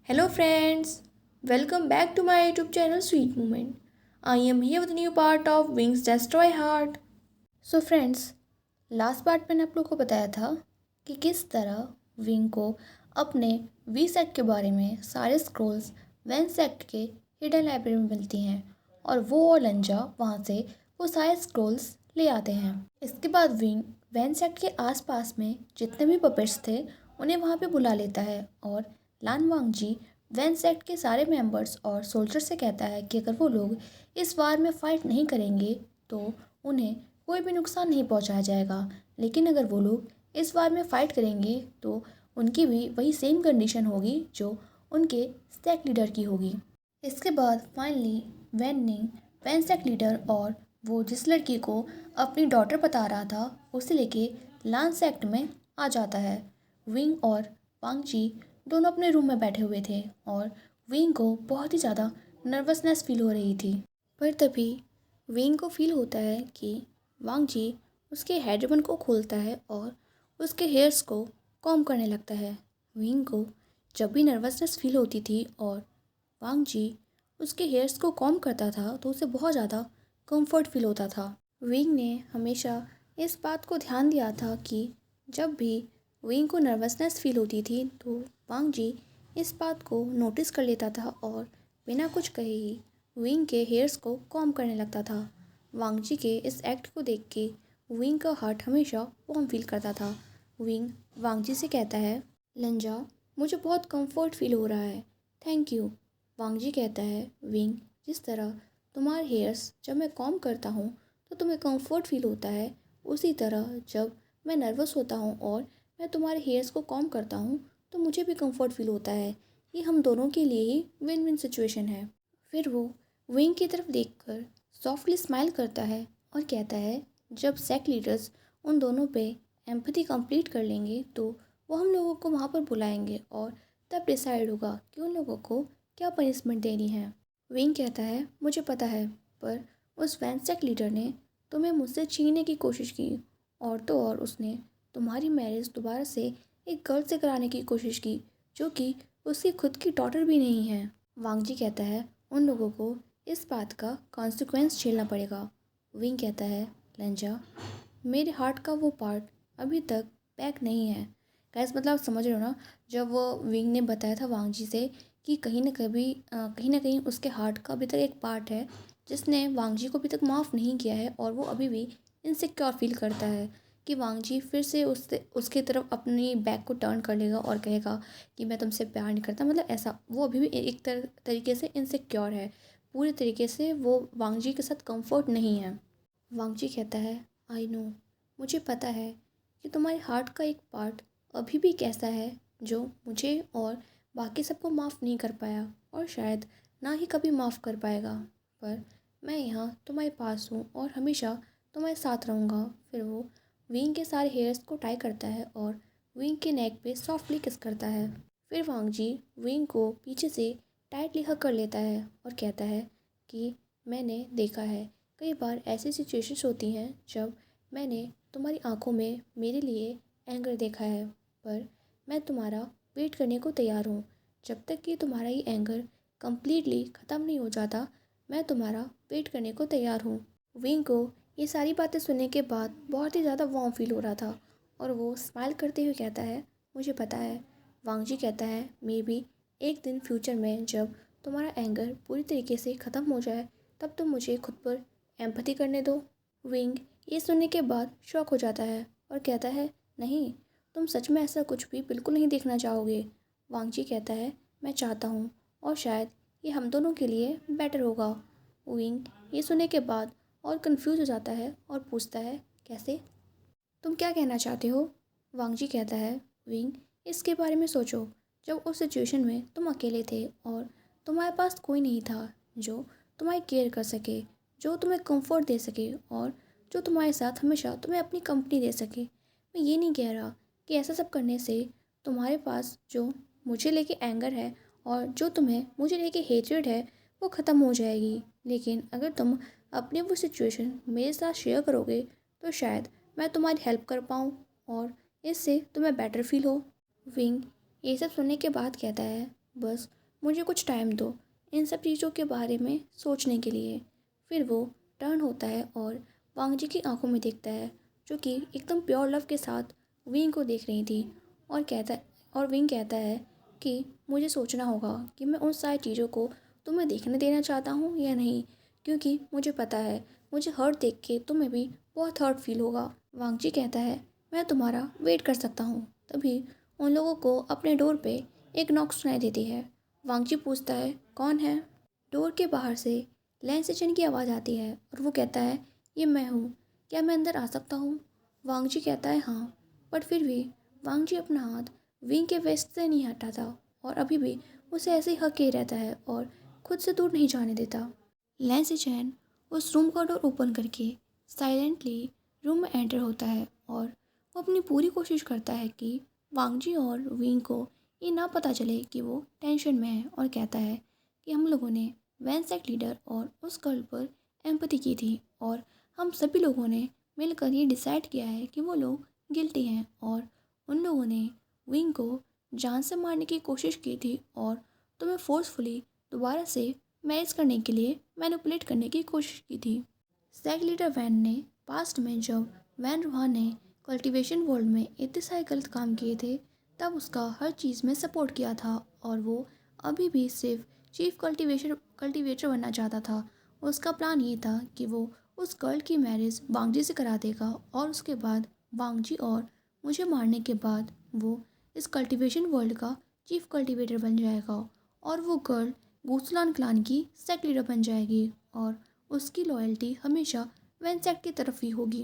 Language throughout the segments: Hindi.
Hello friends, welcome back to my YouTube channel Sweet Moment. I am here with a new part of Wings Destroy Heart. So friends, last part मैंने आप लोग को बताया था कि किस तरह विंग को अपने वी सेक्ट के बारे में सारे स्क्रोल्स वैन सेक्ट के हिडन लाइब्रेरी में मिलती हैं और वो और लंजा वहाँ से वो सारे स्क्रोल्स ले आते हैं। इसके बाद विंग वैन सेक्ट के आसपास में जितने भी पपेट्स थे उन्हें वहाँ पे बुला लेता है और लान वांगजी वैन सेक्ट के सारे मेंबर्स और सोल्जर से कहता है कि अगर वो लोग इस वार में फ़ाइट नहीं करेंगे तो उन्हें कोई भी नुकसान नहीं पहुंचाया जाएगा, लेकिन अगर वो लोग इस वार में फ़ाइट करेंगे तो उनकी भी वही सेम कंडीशन होगी जो उनके सेक्ट लीडर की होगी। इसके बाद फाइनली वैन निंग वैन सेक्ट लीडर और वो जिस लड़की को अपनी डॉटर बता रहा था उसे लेके लान सेक्ट में आ जाता है। विंग और वांगजी दोनों अपने रूम में बैठे हुए थे और विंग को बहुत ही ज़्यादा नर्वसनेस फील हो रही थी। पर तभी विंग को फील होता है कि वांगजी उसके हेड रिबन को खोलता है और उसके हेयर्स को कॉम्ब करने लगता है। विंग को जब भी नर्वसनेस फील होती थी और वांगजी उसके हेयर्स को कॉम्ब करता था तो उसे बहुत ज़्यादा कंफर्ट फील होता था। विंग ने हमेशा इस बात को ध्यान दिया था कि जब भी विंग को नर्वसनेस फील होती थी तो वांगजी इस बात को नोटिस कर लेता था और बिना कुछ कहे ही विंग के हेयर्स को कॉम्ब करने लगता था। वांगजी के इस एक्ट को देख के विंग का हार्ट हमेशा वार्म फील करता था। विंग वांगजी से कहता है, लंजा मुझे बहुत कंफर्ट फील हो रहा है, थैंक यू। वांगजी कहता है, विंग जिस तरह तुम्हारे हेयर्स जब मैं कॉम्ब करता हूँ तो तुम्हें कंफर्ट फील होता है, उसी तरह जब मैं नर्वस होता हूँ और मैं तुम्हारे हेयर्स को कॉम्ब करता हूँ तो मुझे भी कंफर्ट फील होता है। ये हम दोनों के लिए ही विन विन सिचुएशन है। फिर वो विंग की तरफ देखकर सॉफ्टली स्माइल करता है और कहता है, जब सेक्ट लीडर्स उन दोनों पे एम्पैथी कंप्लीट कर लेंगे तो वो हम लोगों को वहाँ पर बुलाएंगे और तब डिसाइड होगा कि उन लोगों को क्या पनिशमेंट देनी है। विंग कहता है, मुझे पता है, पर उस वैन सेक्ट लीडर ने तुम्हें मुझसे छीनने की कोशिश की और तो और उसने तुम्हारी मैरिज दोबारा से एक गर्ल से कराने की कोशिश की जो कि उसकी खुद की डॉटर भी नहीं है। वांगजी कहता है, उन लोगों को इस बात का कॉन्सिक्वेंस झेलना पड़ेगा। विंग कहता है, लंजा मेरे हार्ट का वो पार्ट अभी तक पैक नहीं है। गैस मतलब आप समझ रहे हो ना, जब वो विंग ने बताया था वांगजी से कि कहीं ना कहीं उसके हार्ट का अभी तक एक पार्ट है जिसने वांगजी को अभी तक माफ़ नहीं किया है और वो अभी भी इनसिक्योर फील करता है कि वांगजी फिर से उसके तरफ अपनी बैक को टर्न कर लेगा और कहेगा कि मैं तुमसे प्यार नहीं करता। मतलब ऐसा वो अभी भी एक तरीके से इनसिक्योर है, पूरी तरीके से वो वांगजी के साथ कंफर्ट नहीं है। वांगजी कहता है, आई नो, मुझे पता है कि तुम्हारे हार्ट का एक पार्ट अभी भी कैसा है जो मुझे और बाकी सबको माफ़ नहीं कर पाया और शायद ना ही कभी माफ़ कर पाएगा, पर मैं यहाँ तुम्हारे पास हूँ और हमेशा तुम्हारे साथ रहूँगा। फिर वो विंग के सारे हेयर्स को टाई करता है और विंग के नेक पे सॉफ्टली किस करता है। फिर वांगजी विंग को पीछे से टाइटली हग कर लेता है और कहता है कि मैंने देखा है कई बार ऐसी सिचुएशंस होती हैं जब मैंने तुम्हारी आंखों में मेरे लिए एंगर देखा है, पर मैं तुम्हारा वेट करने को तैयार हूँ। जब तक कि तुम्हारा ये एंगर कम्प्लीटली ख़त्म नहीं हो जाता मैं तुम्हारा वेट करने को तैयार हूँ। विंग को ये सारी बातें सुनने के बाद बहुत ही ज़्यादा वार्म फील हो रहा था और वो स्माइल करते हुए कहता है, मुझे पता है। वांगजी कहता है, मे बी एक दिन फ्यूचर में जब तुम्हारा एंगर पूरी तरीके से ख़त्म हो जाए तब तुम मुझे खुद पर एम्पैथी करने दो। विंग ये सुनने के बाद शॉक हो जाता है और कहता है, नहीं, तुम सच में ऐसा कुछ भी बिल्कुल नहीं देखना चाहोगे। वांगजी कहता है, मैं चाहता हूँ और शायद ये हम दोनों के लिए बेटर होगा। विंग ये सुनने के बाद और कंफ्यूज हो जाता है और पूछता है, कैसे? तुम क्या कहना चाहते हो? वांगजी कहता है, विंग इसके बारे में सोचो। जब उस सिचुएशन में तुम अकेले थे और तुम्हारे पास कोई नहीं था जो तुम्हारी केयर कर सके, जो तुम्हें कंफर्ट दे सके और जो तुम्हारे साथ हमेशा तुम्हें अपनी कंपनी दे सके। मैं ये नहीं कह रहा कि ऐसा सब करने से तुम्हारे पास जो मुझे लेके एंगर है और जो तुम्हें मुझे लेके हेट्रेड है वो ख़त्म हो जाएगी, लेकिन अगर तुम अपनी वो सिचुएशन मेरे साथ शेयर करोगे तो शायद मैं तुम्हारी हेल्प कर पाऊँ और इससे तुम्हें बेटर फील हो। विंग ये सब सुनने के बाद कहता है, बस मुझे कुछ टाइम दो इन सब चीज़ों के बारे में सोचने के लिए। फिर वो टर्न होता है और वांग जी की आंखों में देखता है, जो कि एकदम प्योर लव के साथ विंग को देख रही थी। और विंग कहता है कि मुझे सोचना होगा कि मैं उन सारी चीज़ों को तुम्हें देखने देना चाहता हूँ या नहीं, क्योंकि मुझे पता है मुझे हर्ट देख के तुम्हें भी बहुत हर्ट फील होगा। वांग जी कहता है मैं तुम्हारा वेट कर सकता हूँ। तभी उन लोगों को अपने डोर पे एक नॉक सुनाई देती है। वांगची पूछता है कौन है। डोर के बाहर से लैन सेचन की आवाज़ आती है और वो कहता है ये मैं हूँ, क्या मैं अंदर आ सकता हूँ। वांगची कहता है हाँ, बट फिर भी वांगची अपना हाथ विंग के वेस्ट से नहीं हटाता और अभी भी उसे ऐसे ही हके रहता है और खुद से दूर नहीं जाने देता। लैन सेचन उस रूम का डोर ओपन करके साइलेंटली रूम में एंटर होता है और वो अपनी पूरी कोशिश करता है कि वांगजी और विंग को ये ना पता चले कि वो टेंशन में है, और कहता है कि हम लोगों ने वैन सेक्ट लीडर और उस गर्ल पर एम्पैथी की थी और हम सभी लोगों ने मिलकर ये डिसाइड किया है कि वो लोग गिल्टी हैं और उन लोगों ने विंग को जान से मारने की कोशिश की थी और तुम्हें फोर्सफुली दोबारा से मैरिज करने के लिए मैनिपुलेट करने की कोशिश की थी। सेक्ट लीडर वैन ने पास्ट में जब वैन रूहान ने कल्टीवेशन वर्ल्ड में इतने सारे गलत काम किए थे तब उसका हर चीज़ में सपोर्ट किया था और वो अभी भी सिर्फ चीफ कल्टीवेटर बनना चाहता था। उसका प्लान ये था कि वो उस गर्ल की मैरिज वांगजी से करा देगा और उसके बाद वांगजी और मुझे मारने के बाद वो इस कल्टीवेशन वर्ल्ड का चीफ कल्टीवेटर बन जाएगा और वो गर्ल गूसलान क्लान की सेक्ट लीडर बन जाएगी और उसकी लॉयल्टी हमेशा वैनसेक्ट की तरफ ही होगी।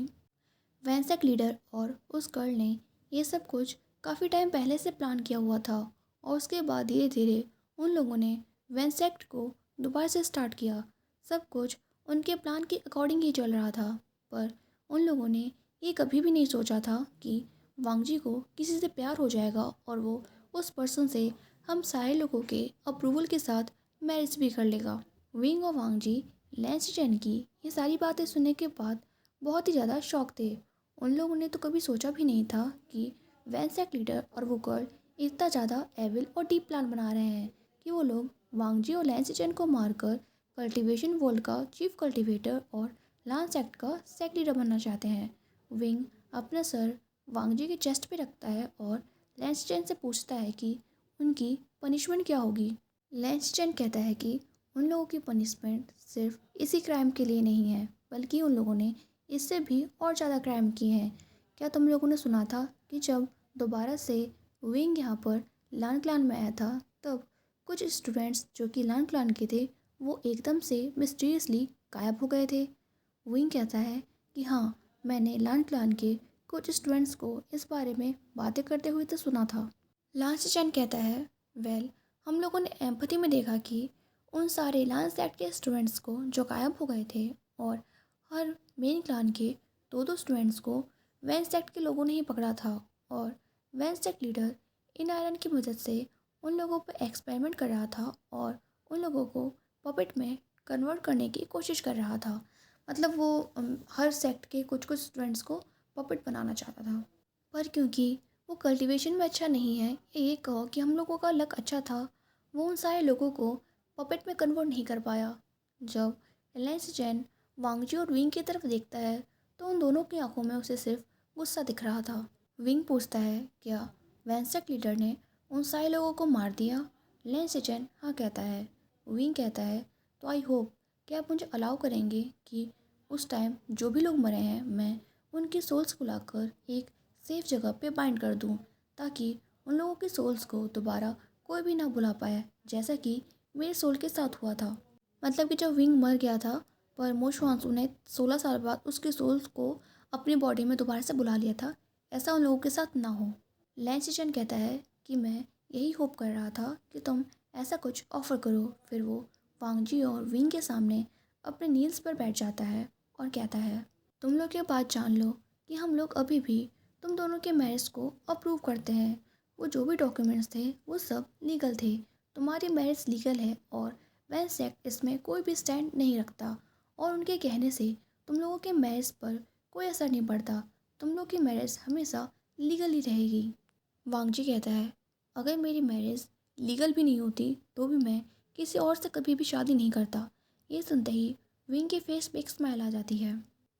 वैनसेक्ट लीडर और उस गर्ल ने ये सब कुछ काफ़ी टाइम पहले से प्लान किया हुआ था और उसके बाद धीरे धीरे उन लोगों ने वैनसेक्ट को दोबारा से स्टार्ट किया। सब कुछ उनके प्लान के अकॉर्डिंग ही चल रहा था, पर उन लोगों ने ये कभी भी नहीं सोचा था कि वांगजी को किसी से प्यार हो जाएगा और वो उस पर्सन से हम सारे लोगों के अप्रूवल के साथ मैरिज भी कर लेगा। विंग और वांगजी लैंस चैन की ये सारी बातें सुनने के बाद बहुत ही ज़्यादा शॉक थे। उन लोगों ने तो कभी सोचा भी नहीं था कि वैनसेक्ट लीडर और वो गर्ल इतना ज़्यादा एविल और डीप प्लान बना रहे हैं कि वो लोग वांगजी और लैंस चैन को मारकर कल्टीवेशन वर्ल्ड का चीफ कल्टीवेटर और लांस एक्ट का सेक्ट लीडर बनना चाहते हैं। विंग अपना सर वांगजी के चेस्ट पे रखता है और लैंस चैन से पूछता है कि उनकी पनिशमेंट क्या होगी। लैंस चैन कहता है कि उन लोगों की पनिशमेंट सिर्फ इसी क्राइम के लिए नहीं है, बल्कि उन लोगों ने इससे भी और ज़्यादा क्राइम किए हैं। क्या तुम लोगों ने सुना था कि जब दोबारा से विंग यहाँ पर लान क्लान में आया था तब कुछ स्टूडेंट्स जो कि लान क्लान के थे वो एकदम से मिस्टीरियसली गायब हो गए थे। विंग कहता है कि हाँ, मैंने लान क्लान के कुछ स्टूडेंट्स को इस बारे में बातें करते हुए तो सुना था। लांस चैन कहता है वेल, हम लोगों ने एम्पैथी में देखा कि उन सारे लांस एक्ट के स्टूडेंट्स को जो गायब हो गए थे और हर मेन क्लान के दो दो स्टूडेंट्स को वैन सेक्ट के लोगों ने ही पकड़ा था और वैन सेक्ट लीडर इन आयरन की मदद से उन लोगों पर एक्सपेरिमेंट कर रहा था और उन लोगों को पपेट में कन्वर्ट करने की कोशिश कर रहा था। मतलब वो हर सेक्ट के कुछ कुछ स्टूडेंट्स को पपेट बनाना चाहता था, पर क्योंकि वो कल्टीवेशन में अच्छा नहीं है, ये कहो कि हम लोगों का लक अच्छा था, वो उन सारे लोगों को पपेट में कन्वर्ट नहीं कर पाया। जब एलेंस जैन वांगजी और विंग की तरफ देखता है तो उन दोनों की आंखों में उसे सिर्फ गुस्सा दिख रहा था। विंग पूछता है क्या वैनसेक्ट लीडर ने उन सारे लोगों को मार दिया। लेंस जैन हाँ कहता है। विंग कहता है तो आई होप कि आप मुझे अलाउ करेंगे कि उस टाइम जो भी लोग मरे हैं मैं उनकी सोल्स को लाकर एक सेफ जगह पे बाइंड कर दूं, ताकि उन लोगों की सोल्स को दोबारा कोई भी ना बुला पाए, जैसा कि मेरे सोल के साथ हुआ था। मतलब कि जब विंग मर गया था पर मोशवांसु ने 16 साल बाद उसके सोल्स को अपनी बॉडी में दोबारा से बुला लिया था, ऐसा उन लोगों के साथ ना हो। लैंसिचन कहता है कि मैं यही होप कर रहा था कि तुम ऐसा कुछ ऑफ़र करो। फिर वो वांगजी और विंग के सामने अपने नील्स पर बैठ जाता है और कहता है तुम लोग ये बात जान लो कि हम लोग अभी भी तुम दोनों के मैरिज को अप्रूव करते हैं। वो जो भी डॉक्यूमेंट्स थे वो सब लीगल थे, तुम्हारी मैरिज लीगल है और वैन सेक्ट इसमें कोई भी स्टैंड नहीं रखता और उनके कहने से तुम लोगों के मैरिज पर कोई असर नहीं पड़ता। तुम लोग की मैरिज हमेशा लीगल ही रहेगी। वांगजी कहता है अगर मेरी मैरिज लीगल भी नहीं होती तो भी मैं किसी और से कभी भी शादी नहीं करता। ये सुनते ही विंग के फेस पे एक स्माइल आ जाती है।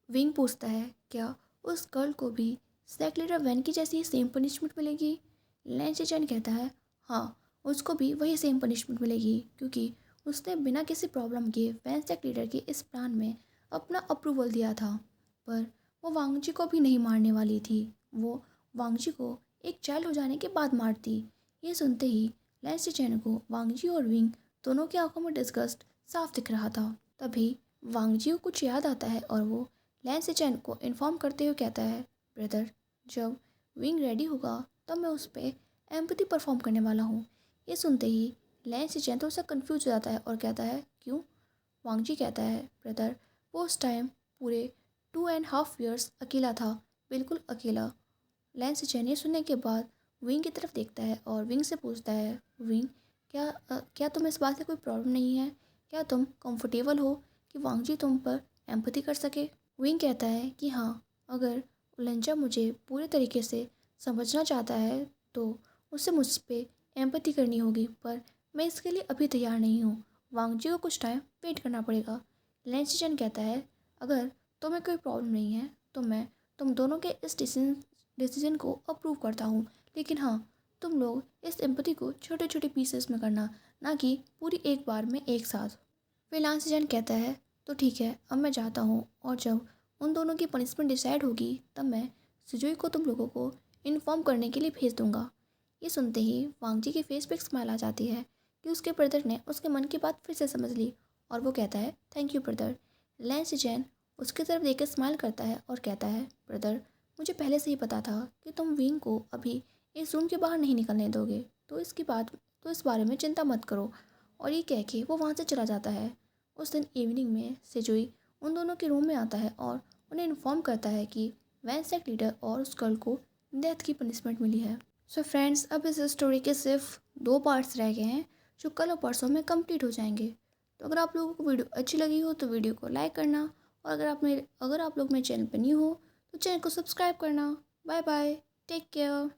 विंग पूछता है क्या उस गर्ल को भी सेक लीडर वैन की जैसी सेम पनिशमेंट मिलेगी। लैंस चैन कहता है हाँ, उसको भी वही सेम पनिशमेंट मिलेगी क्योंकि उसने बिना किसी प्रॉब्लम के वैन सेक लीडर के इस प्लान में अपना अप्रूवल दिया था। पर वो वांगजी को भी नहीं मारने वाली थी, वो वांगजी को एक चाइल्ड हो जाने के बाद मारती। ये सुनते ही लैंस चैन को वांगजी और विंग दोनों की आंखों में डिस्गस्ट साफ दिख रहा था। तभी वांगजी को कुछ याद आता है और वो लैंस चैन को इन्फॉर्म करते हुए कहता है ब्रदर, जब विंग रेडी होगा तब मैं उस पर एम्पैथी परफॉर्म करने वाला हूँ। ये सुनते ही लैंस चैन थोड़ा सा कन्फ्यूज हो जाता है और कहता है क्यों। वांगजी कहता है ब्रदर, वो उस टाइम पूरे 2.5 years अकेला था, बिल्कुल अकेला। लैंस चैन ये सुनने के बाद विंग की तरफ देखता है और विंग से पूछता है विंग, क्या तुम्हें इस बात से कोई प्रॉब्लम नहीं है? क्या तुम कंफर्टेबल हो कि वांगजी तुम पर एम्पैथी कर सके? विंग कहता है कि हाँ, अगर उलेंजा मुझे पूरे तरीके से समझना चाहता है तो उसे मुझ पर एम्पैथी करनी होगी, पर मैं इसके लिए अभी तैयार नहीं हूँ। वांगजी को कुछ टाइम वेट करना पड़ेगा। लैंस चैन कहता है अगर तुम्हें कोई प्रॉब्लम नहीं है तो मैं तुम दोनों के इस डिसीजन को अप्रूव करता हूँ, लेकिन हाँ, तुम लोग इस एम्पैथी को छोटे छोटे पीसेस में करना, ना कि पूरी एक बार में एक साथ। फिर लैंस चैन कहता है तो ठीक है, अब मैं जाता हूँ और जब उन दोनों की पनिशमेंट डिसाइड होगी तब मैं सुजोई को तुम लोगों को इन्फॉर्म करने के लिए भेज दूँगा। ये सुनते ही वांगजी के फेस पे एक स्माइल आ जाती है कि उसके ब्रदर ने उसके मन की बात फिर से समझ ली और वो कहता है थैंक यू ब्रदर। लैंस चैन उसकी तरफ देख कर स्माइल करता है और कहता है ब्रदर, मुझे पहले से ही पता था कि तुम विंग को अभी इस रूम के बाहर नहीं निकलने दोगे, तो इस बारे में चिंता मत करो। और ये कह के वो वहाँ से चला जाता है। उस दिन इवनिंग में सेजुई उन दोनों के रूम में आता है और उन्हें इन्फॉर्म करता है कि वैन सेक्ट लीडर और उस गर्ल को डेथ की पनिशमेंट मिली है। सो फ्रेंड्स, अब इस स्टोरी के सिर्फ 2 पार्ट्स रह गए हैं जो कल और परसों में कंप्लीट हो जाएंगे। तो अगर आप लोगों को वीडियो अच्छी लगी हो तो वीडियो को लाइक करना, और अगर आप लोग मेरे चैनल पर न्यू हो तो चैनल को सब्सक्राइब करना। Bye bye, take care.